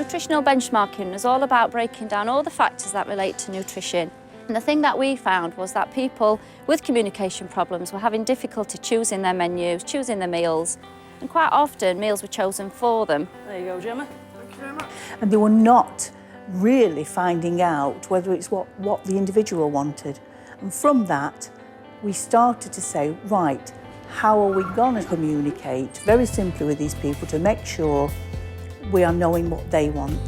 Nutritional benchmarking was all about breaking down all the factors that relate to nutrition. And the thing that we found was that people with communication problems were having difficulty choosing their menus, choosing their meals, and quite often meals were chosen for them. There you go, Gemma. Thank you very much. And they were not really finding out whether it's what the individual wanted. And from that, we started to say, right, how are we going to communicate very simply with these people to make sure we are knowing what they want?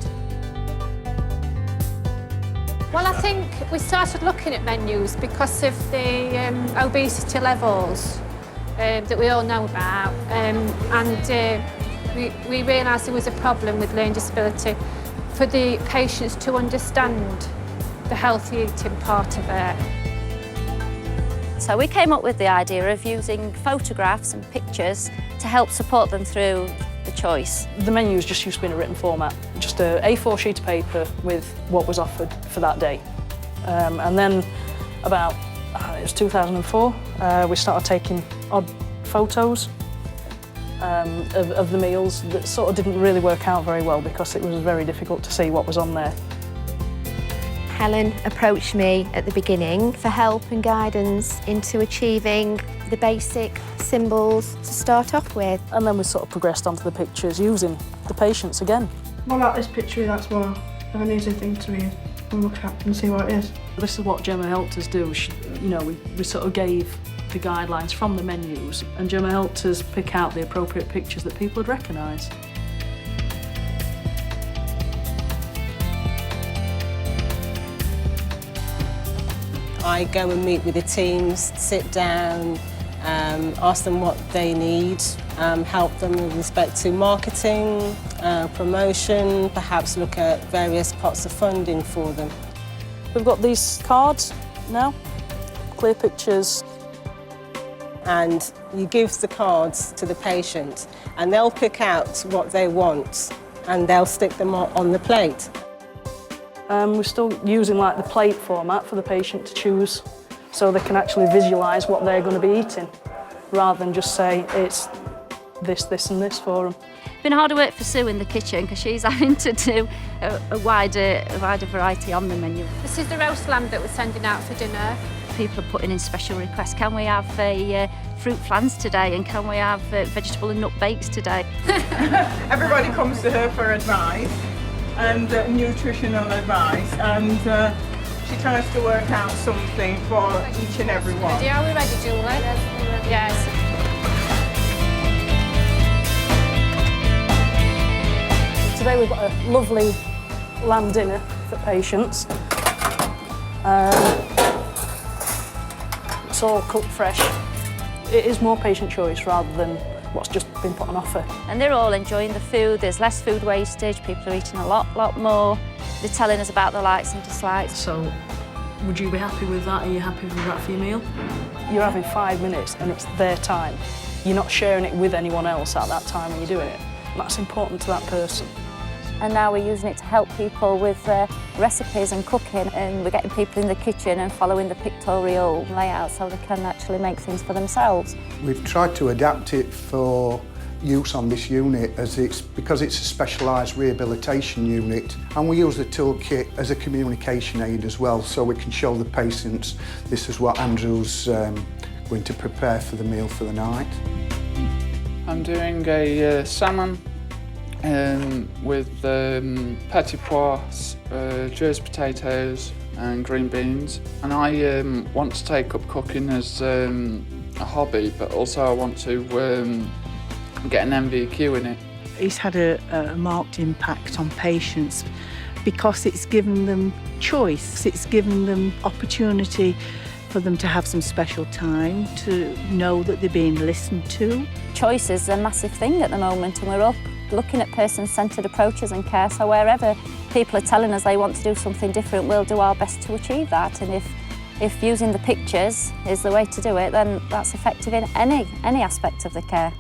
Well, I think we started looking at menus because of the obesity levels that we all know about, we realised there was a problem with learning disability for the patients to understand the healthy eating part of it. So we came up with the idea of using photographs and pictures to help support them through the choice. The menus just used to be in a written format, just a A4 sheet of paper with what was offered for that day. And then about, it was 2004, we started taking odd photos of the meals that sort of didn't really work out very well because it was very difficult to see what was on there. Helen approached me at the beginning for help and guidance into achieving the basic symbols to start off with. And then we sort of progressed onto the pictures using the patients again. Well, like this picture, that's more of an easy thing to read and look at and see what it is. This is what Gemma helped us do. We sort of gave the guidelines from the menus, and Gemma helped us pick out the appropriate pictures that people would recognise. I go and meet with the teams, sit down, ask them what they need, help them with respect to marketing, promotion, perhaps look at various pots of funding for them. We've got these cards now, clear pictures. And you give the cards to the patient and they'll pick out what they want and they'll stick them on the plate. We're still using like the plate format for the patient to choose so they can actually visualise what they're going to be eating rather than just say it's this, this and this for them. It's been harder work for Sue in the kitchen because she's having to do a wider variety on the menu. This is the roast lamb that we're sending out for dinner. People are putting in special requests. Can we have fruit flans today, and can we have vegetable and nut bakes today? Everybody comes to her for advice and nutritional advice, and she tries to work out something for each and every one. Are we ready, Julie? Yes. Today we've got a lovely lamb dinner for patients. It's all cooked fresh. It is more patient choice rather than what's just been put on offer. And they're all enjoying the food. There's less food wastage. People are eating a lot more. They're telling us about their likes and dislikes. So, would you be happy with that? Are you happy with that for your meal? You're having 5 minutes and it's their time. You're not sharing it with anyone else at that time when you're doing it. And that's important to that person. And now we're using it to help people with recipes and cooking, and we're getting people in the kitchen and following the pictorial layout so they can actually make things for themselves. We've tried to adapt it for use on this unit because it's a specialised rehabilitation unit, and we use the toolkit as a communication aid as well, so we can show the patients this is what Andrew's going to prepare for the meal for the night. I'm doing a salmon with petit pois, Jersey potatoes and green beans. And I want to take up cooking as a hobby, but also I want to get an MVQ in it. It's had a marked impact on patients because it's given them choice, it's given them opportunity for them to have some special time, to know that they're being listened to. Choice is a massive thing at the moment, and we're all looking at person-centred approaches and care, so wherever people are telling us they want to do something different, we'll do our best to achieve that. And if using the pictures is the way to do it, then that's effective in any aspect of the care.